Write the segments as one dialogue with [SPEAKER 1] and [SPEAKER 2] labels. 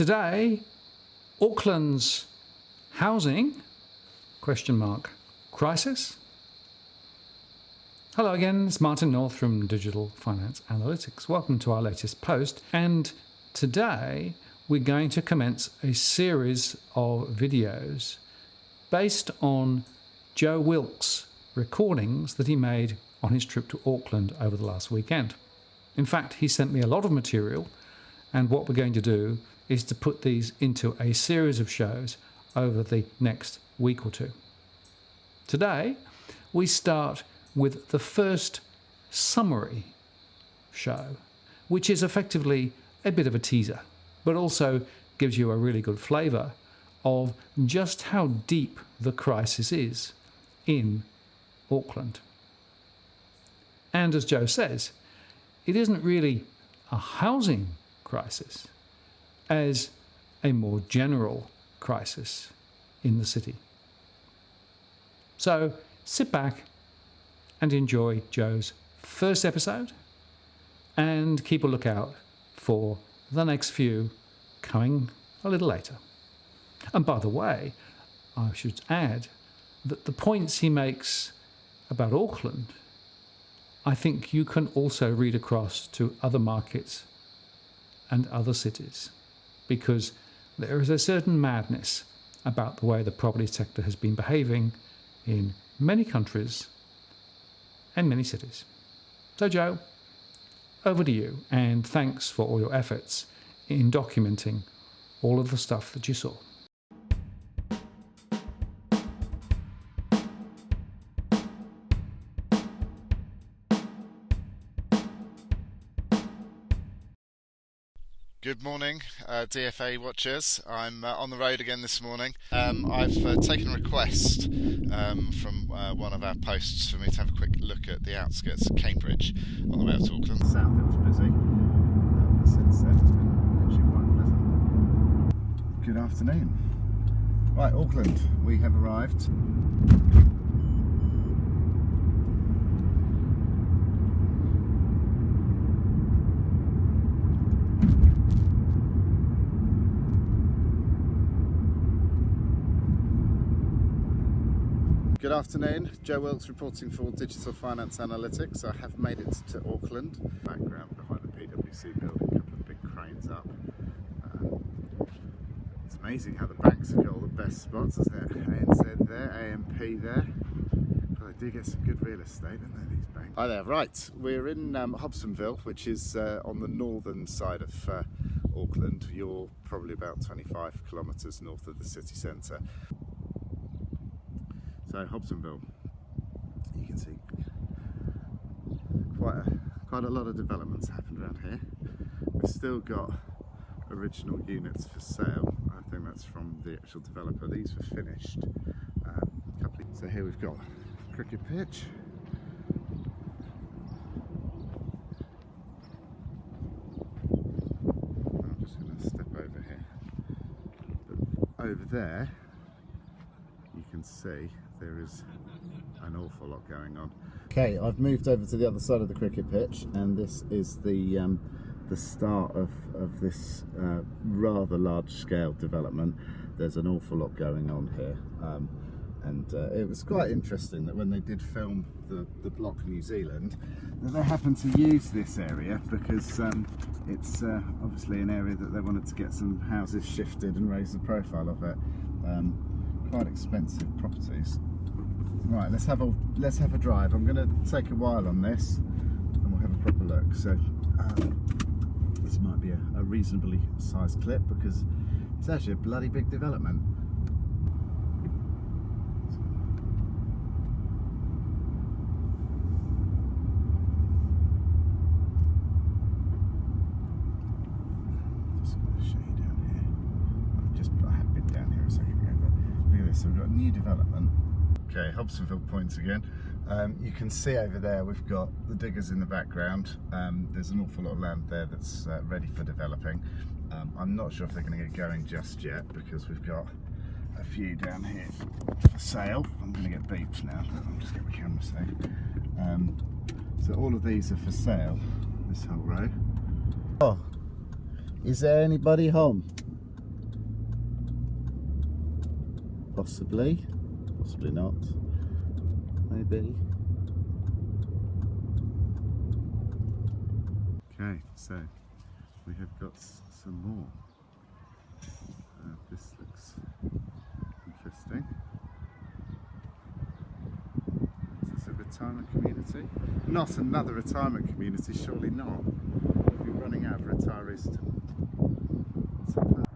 [SPEAKER 1] Today, Auckland's housing crisis. Hello again, it's Martin North from Digital Finance Analytics. Welcome to our latest post, and today we're going to commence a series of videos based on Joe Wilkes' recordings that he made on his trip to Auckland over the last weekend. In fact, he sent me a lot of material, and what we're going to do is to put these into a series of shows over the next week or two. Today, we start with the first summary show, which is effectively a bit of a teaser, but also gives you a really good flavour of just how deep the crisis is in Auckland. And as Joe says, it isn't really a housing crisis as a more general crisis in the city. So sit back and enjoy Joe's first episode, and keep a lookout for the next few coming a little later. And by the way, I should add that the points he makes about Auckland, I think you can also read across to other markets and other cities, because there is a certain madness about the way the property sector has been behaving in many countries and many cities. So Joe, over to you, and thanks for all your efforts in documenting all of the stuff that you saw.
[SPEAKER 2] Good morning, DFA watchers. I'm on the road again this morning. I've taken a request from one of our posts for me to have a quick look at the outskirts of Cambridge on the way up to Auckland.
[SPEAKER 3] South it was busy, but since then it's been actually quite pleasant. Good afternoon. Right, Auckland, we have arrived. Good afternoon, Joe Wilkes reporting for Digital Finance Analytics. I have made it to Auckland. Background behind the PwC building, a couple of big cranes up. It's amazing how the banks have got all the best spots, isn't it? ANZ there, AMP there. Well, they do get some good real estate, don't they, these banks? Hi there, right. We're in Hobsonville, which is on the northern side of Auckland. You're probably about 25 kilometres north of the city centre. So Hobsonville, you can see quite a lot of developments happened around here. We've still got original units for sale. I think that's from the actual developer. These were finished. So here we've got cricket pitch. I'm just going to step over here. But over there, you can see there is an awful lot going on. Okay, I've moved over to the other side of the cricket pitch, and this is the start of this rather large-scale development. There's an awful lot going on here, and it was quite interesting that when they did film the block New Zealand, that they happened to use this area because it's obviously an area that they wanted to get some houses shifted and raise the profile of it. Quite expensive properties. Right, let's have a drive. I'm going to take a while on this, and we'll have a proper look. So this might be a reasonably sized clip because it's actually a bloody big development. Just going to show you down here. I have been down here a second ago, but look at this. So we've got a new development. Okay, Hobsonville points again. You can see over there we've got the diggers in the background. There's an awful lot of land there that's ready for developing. I'm not sure if they're going to get going just yet because we've got a few down here for sale. I'm going to get beeped now, but I'll just get my camera safe. So all of these are for sale, this whole row. Oh, is there anybody home? Possibly, possibly not. Maybe. Okay, so we have got some more. This looks interesting. Is this a retirement community? Not another retirement community, surely not. We're running out of retirees to put.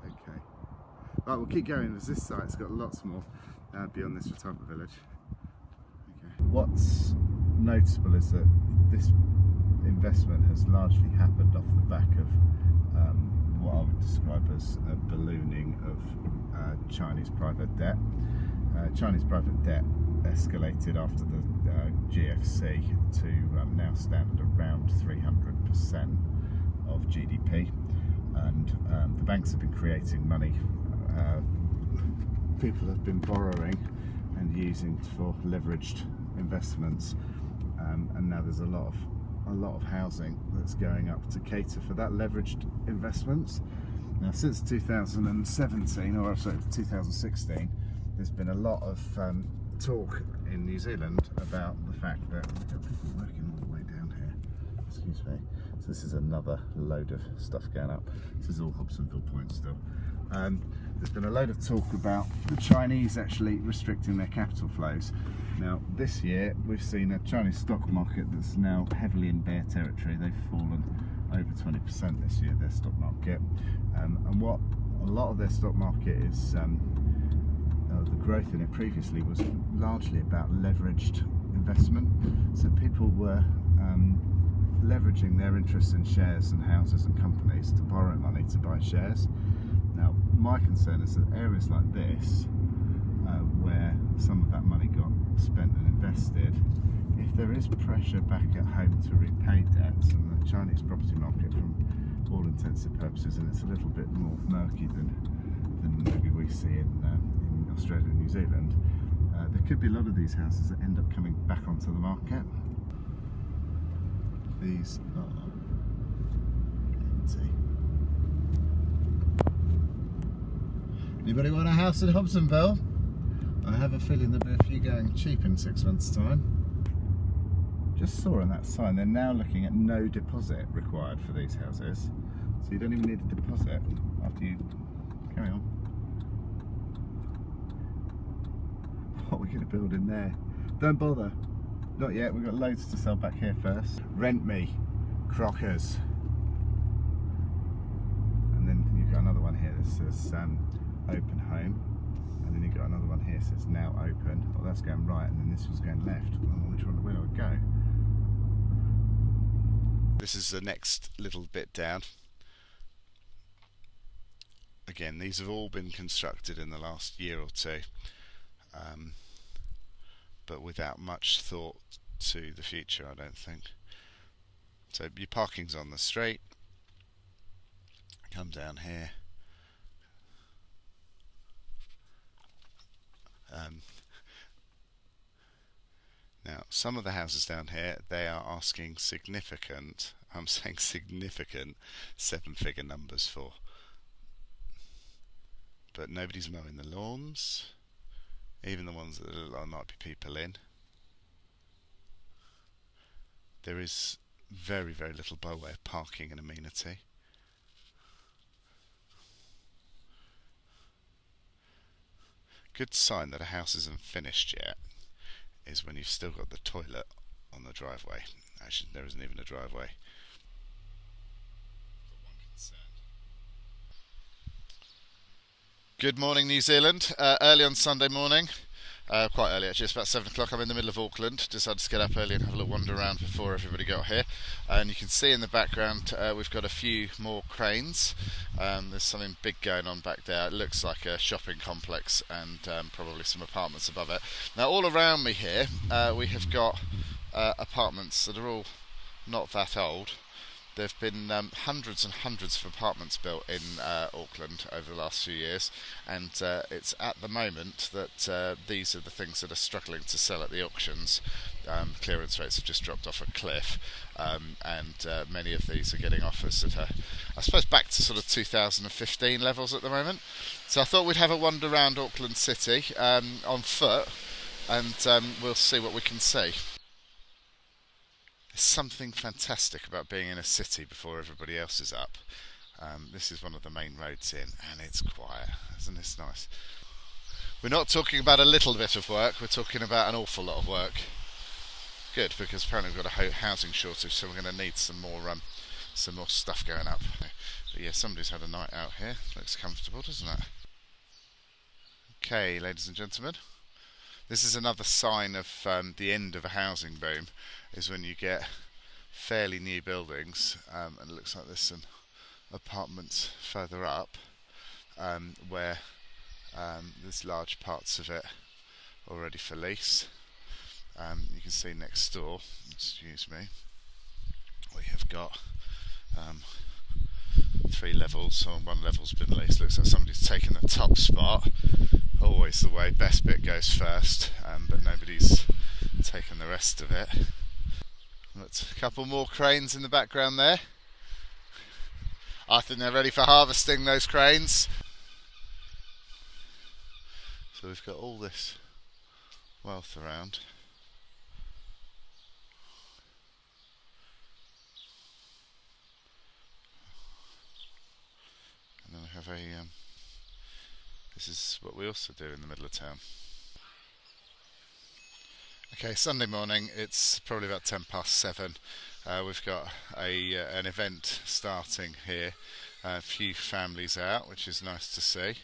[SPEAKER 3] Okay. Right, we'll keep going. There's this site, it's got lots more beyond this retirement village. Okay. What's notable is that this investment has largely happened off the back of what I would describe as a ballooning of Chinese private debt. Chinese private debt escalated after the GFC to now stand at around 300% of GDP, and the banks have been creating money. People have been borrowing and using for leveraged investments, and now there's a lot of housing that's going up to cater for that leveraged investments. Now, since 2017, or sorry, 2016, there's been a lot of talk in New Zealand about the fact that we've got people working all the way down here. Excuse me. So this is another load of stuff going up. This is all Hobsonville Point still. There's been a load of talk about the Chinese actually restricting their capital flows. Now, this year we've seen a Chinese stock market that's now heavily in bear territory. They've fallen over 20% this year, their stock market. And what a lot of their stock market is, the growth in it previously was largely about leveraged investment. So people were leveraging their interests in shares and houses and companies to borrow money to buy shares. Now, my concern is that areas like this, where some of that money got spent and invested, if there is pressure back at home to repay debts, and the Chinese property market, from all intents and purposes, and it's a little bit more murky than maybe we see in Australia and New Zealand, there could be a lot of these houses that end up coming back onto the market. These are empty. Anybody want a house in Hobsonville? I have a feeling there'll be a few going cheap in 6 months' time. Just saw on that sign they're now looking at no deposit required for these houses, so you don't even need a deposit after you carry on. What are we going to build in there? Don't bother, not yet. We've got loads to sell back here first. Rent me, Crockers. And then you've got another one here that says open home, and then you've got another one here that says now open. Well, that's going right, and then this was going left. Which one will it go?
[SPEAKER 2] This is the next little bit down. Again, these have all been constructed in the last year or two, but without much thought to the future, I don't think. So your parking's on the street. Come down here. Now, some of the houses down here, they are asking significant, I'm saying significant, 7-figure numbers for. But nobody's mowing the lawns, even the ones that there might be people in. There is very, very little by way of parking and amenity. Good sign that a house isn't finished yet is when you've still got the toilet on the driveway. Actually, there isn't even a driveway. Good morning, New Zealand. Early on Sunday morning, quite early actually, it's about 7 o'clock. I'm in the middle of Auckland. Decided to get up early and have a little wander around before everybody got here. And you can see in the background we've got a few more cranes. There's something big going on back there. It looks like a shopping complex and probably some apartments above it. Now, all around me here we have got apartments that are all not that old. There have been hundreds and hundreds of apartments built in Auckland over the last few years, and it's at the moment that these are the things that are struggling to sell at the auctions. Clearance rates have just dropped off a cliff, and many of these are getting offers that are, I suppose, back to sort of 2015 levels at the moment. So I thought we'd have a wander around Auckland City on foot, and we'll see what we can see. There's something fantastic about being in a city before everybody else is up. This is one of the main roads in, and it's quiet. Isn't this nice? We're not talking about a little bit of work, we're talking about an awful lot of work. Good, because apparently we've got a housing shortage, so we're going to need some more stuff going up. But yeah, somebody's had a night out here. Looks comfortable, doesn't it? Okay, ladies and gentlemen. This is another sign of the end of a housing boom, is when you get fairly new buildings, and it looks like there's some apartments further up where there's large parts of it already for lease. You can see next door, excuse me, we have got 3 levels, so one level's been leased. Looks like somebody's taken the top spot. Always the way, best bit goes first, but nobody's taken the rest of it. Got a couple more cranes in the background there. I think they're ready for harvesting, those cranes. So we've got all this wealth around. And then we have a this is what we also do in the middle of town. Okay, Sunday morning, it's probably about 7:10. We've got an event starting here. A few families out, which is nice to see.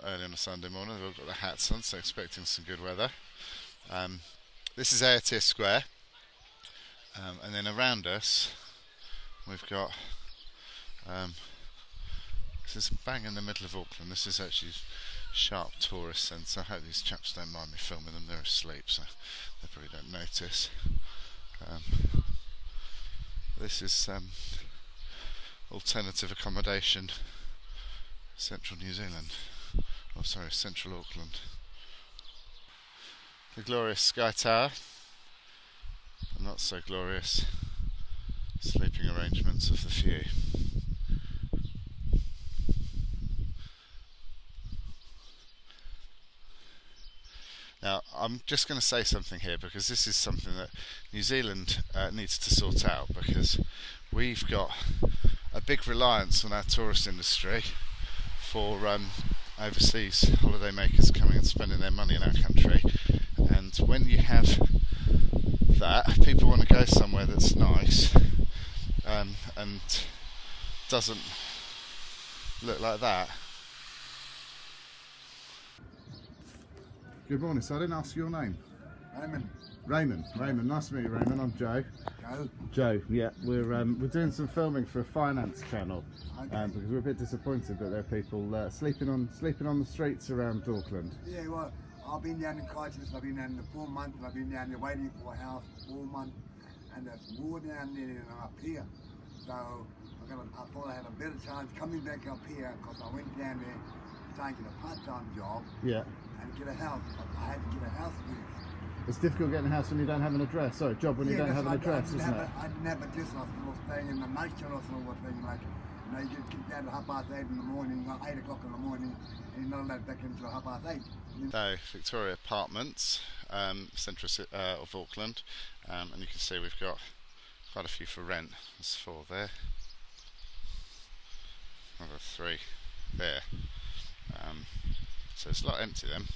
[SPEAKER 2] Early on a Sunday morning, they've all got their hats on, so expecting some good weather. This is Emptor Square, and then around us, we've got this is bang in the middle of Auckland. This is actually sharp tourist centre. I hope these chaps don't mind me filming them. They're asleep, so they probably don't notice. This is alternative accommodation, central New Zealand. Oh, sorry, central Auckland. The glorious Sky Tower. The not so glorious sleeping arrangements of the few. Now, I'm just going to say something here, because this is something that New Zealand needs to sort out, because we've got a big reliance on our tourist industry for overseas holidaymakers coming and spending their money in our country. And when you have that, people want to go somewhere that's nice and doesn't look like that.
[SPEAKER 3] Good morning. So I didn't ask your name.
[SPEAKER 4] Raymond.
[SPEAKER 3] Raymond. Nice to meet you, Raymond. I'm Joe. Joe. Yeah. We're doing some filming for a finance channel, because we're a bit disappointed that there are people sleeping on the streets around Auckland.
[SPEAKER 4] Yeah, well, I've been down in Christchurch. I've been down there 4 months. And I've been down there waiting for a house for 4 months, and there's more down there than up here. So I thought I had a better chance coming back up here, because I went down there trying to get a part-time job.
[SPEAKER 3] Yeah.
[SPEAKER 4] And get a house. I had to get a house first.
[SPEAKER 3] It's difficult getting a house when you don't have an address. Sorry, job when you don't have an address, isn't it?
[SPEAKER 4] I didn't have a address. I was staying in the nature or sort of thing, like, you know, you get down at 8:30 in the morning, 8 o'clock in the morning, and you're not allowed back until 8:30.
[SPEAKER 2] So, Victoria Apartments, centre of Auckland, and you can see we've got quite a few for rent. There's 4 there, another 3 there. So it's a lot empty then.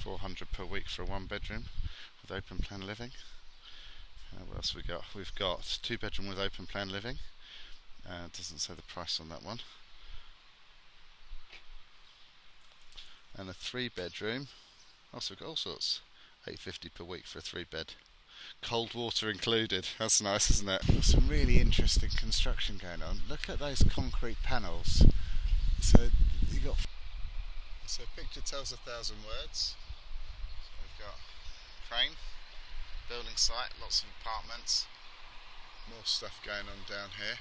[SPEAKER 2] 400 per week for a 1-bedroom with open plan living. What else have we got? We've got 2-bedroom with open plan living. Doesn't say the price on that one. And a 3-bedroom. Also got all sorts. $8.50 per week for a 3-bed. Cold water included. That's nice, isn't it? There's some really interesting construction going on. Look at those concrete panels. So you got. So a picture tells 1,000 words. So we've got crane, building site, lots of apartments, More stuff going on down here.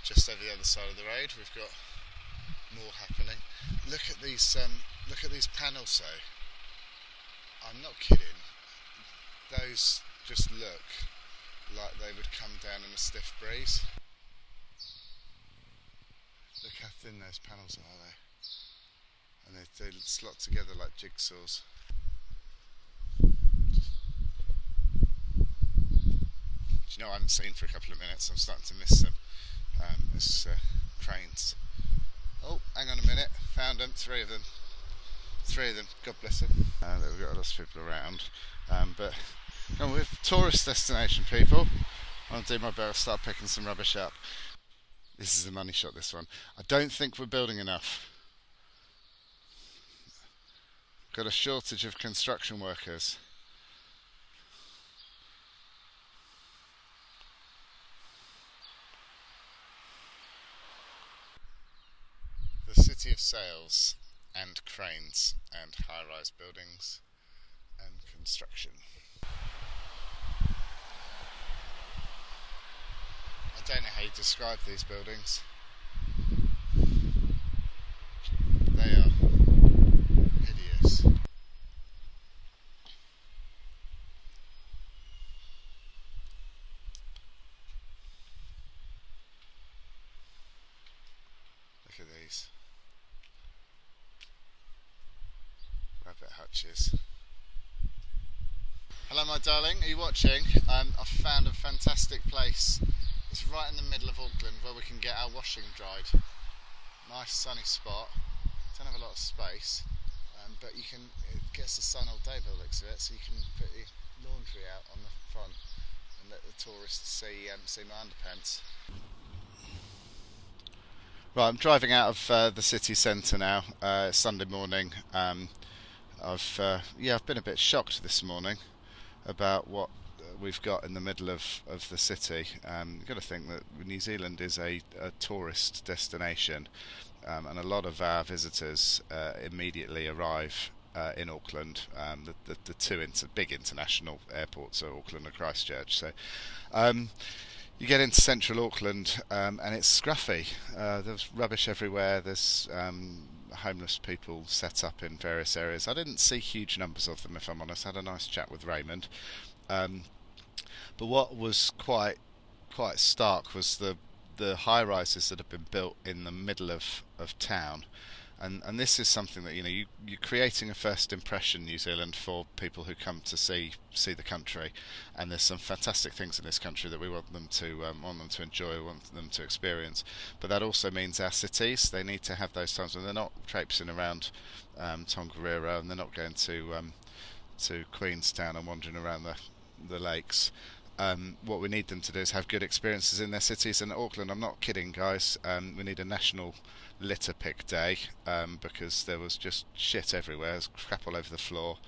[SPEAKER 2] Just over the other side of the road, we've got more happening. Look at these panels though. I'm not kidding. Those just look like they would come down in a stiff breeze. Look how thin those panels are there. And they slot together like jigsaws. Do you know what I haven't seen for a couple of minutes? I'm starting to miss them. It's cranes. Oh, hang on a minute. Found them. Three of them. God bless them. We've got lots of people around. But we're a tourist destination, people. I'll do my best. Start picking some rubbish up. This is a money shot, this one. I don't think we're building enough. Got a shortage of construction workers. The city of sails and cranes and high-rise buildings and construction. I don't know how you describe these buildings. They are hideous. Look at these. Rabbit hutches. Hello my darling, are you watching? I've found a fantastic place. It's right in the middle of Auckland where we can get our washing dried. Nice sunny spot. Don't have a lot of space, but it gets the sun all day by the looks of it, so you can put your laundry out on the front and let the tourists see my underpants. Right, I'm driving out of the city centre now. It's Sunday morning. I've been a bit shocked this morning about what we've got in the middle of the city. You've got to think that New Zealand is a tourist destination, and a lot of our visitors immediately arrive in Auckland. The two big international airports are Auckland and Christchurch. So you get into central Auckland and it's scruffy. There's rubbish everywhere. There's homeless people set up in various areas. I didn't see huge numbers of them, if I'm honest. I had a nice chat with Raymond. But what was quite stark was the high-rises that have been built in the middle of town, and this is something that you're creating a first impression, New Zealand, for people who come to see the country, and there's some fantastic things in this country that we want them to enjoy, want them to experience. But that also means our cities, they need to have those times when they're not traipsing around Tongariro, and they're not going to Queenstown and wandering around the lakes. What we need them to do is have good experiences in their cities. And Auckland, I'm not kidding, guys, we need a national litter pick day, because there was just shit everywhere. There's crap all over the floor.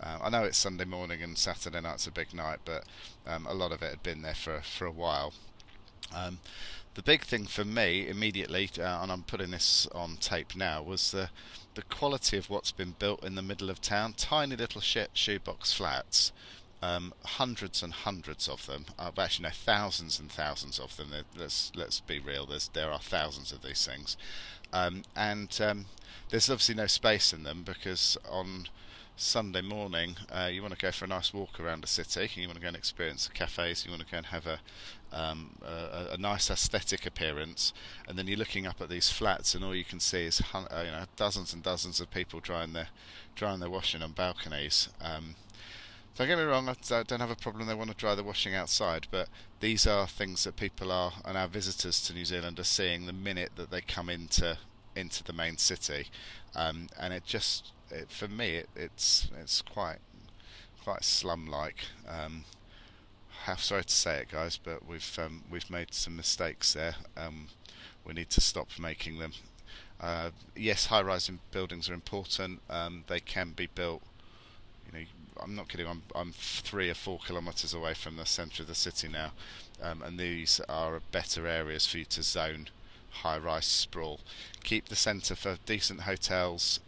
[SPEAKER 2] I know it's Sunday morning and Saturday night's a big night, but a lot of it had been there for a while. The big thing for me immediately, and I'm putting this on tape now, was the quality of what's been built in the middle of town. Tiny little shoebox flats. Hundreds and hundreds of them. Actually, no, thousands and thousands of them. Let's be real. There are thousands of these things, and there's obviously no space in them, because on Sunday morning you want to go for a nice walk around the city. You want to go and experience the cafes. You want to go and have a nice aesthetic appearance, and then you're looking up at these flats, and all you can see is dozens and dozens of people drying their washing on balconies. Don't get me wrong, I don't have a problem they want to dry the washing outside, but these are things that people and our visitors to New Zealand are seeing the minute that they come into the main city, and for me it's quite slum-like. Sorry to say it, guys, but we've made some mistakes there. We need to stop making them. Yes, high-rise buildings are important. They can be built. I'm not kidding. I'm 3 or 4 kilometres away from the centre of the city now, and these are better areas for you to zone high-rise sprawl. Keep the centre for decent hotels.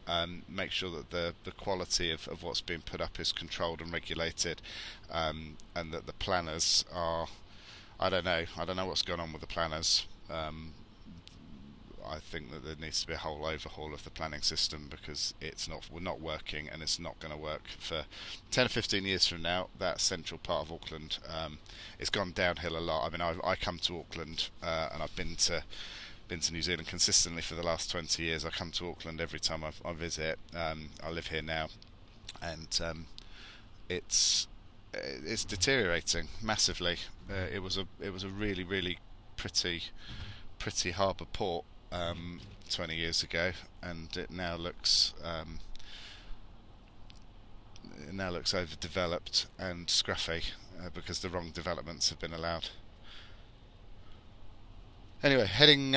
[SPEAKER 2] Make sure that the quality of what's being put up is controlled and regulated, and that the planners are I don't know. I don't know what's gone on with the planners. I think that there needs to be a whole overhaul of the planning system, because we're not working, and it's not going to work for 10 or 15 years from now. That central part of Auckland, it's gone downhill a lot. I mean, I come to Auckland, and I've been to New Zealand consistently for the last 20 years. I come to Auckland every time I visit. I live here now, and it's deteriorating massively. It was a really, really pretty harbour port 20 years ago, and it now looks overdeveloped and scruffy, because the wrong developments have been allowed. Anyway, heading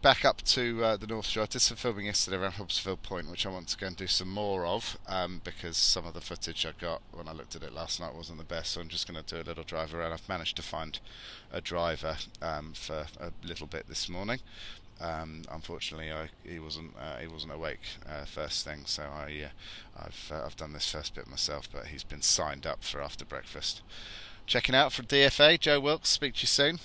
[SPEAKER 2] back up to the North Shore. I did some filming yesterday around Hobsonville Point, which I want to go and do some more of, because some of the footage I got when I looked at it last night wasn't the best, so I'm just going to do a little drive around. I've managed to find a driver for a little bit this morning. Unfortunately, he wasn't awake first thing, so I've done this first bit myself, but he's been signed up for after breakfast. Checking out for DFA, Joe Wilkes. Speak to you soon.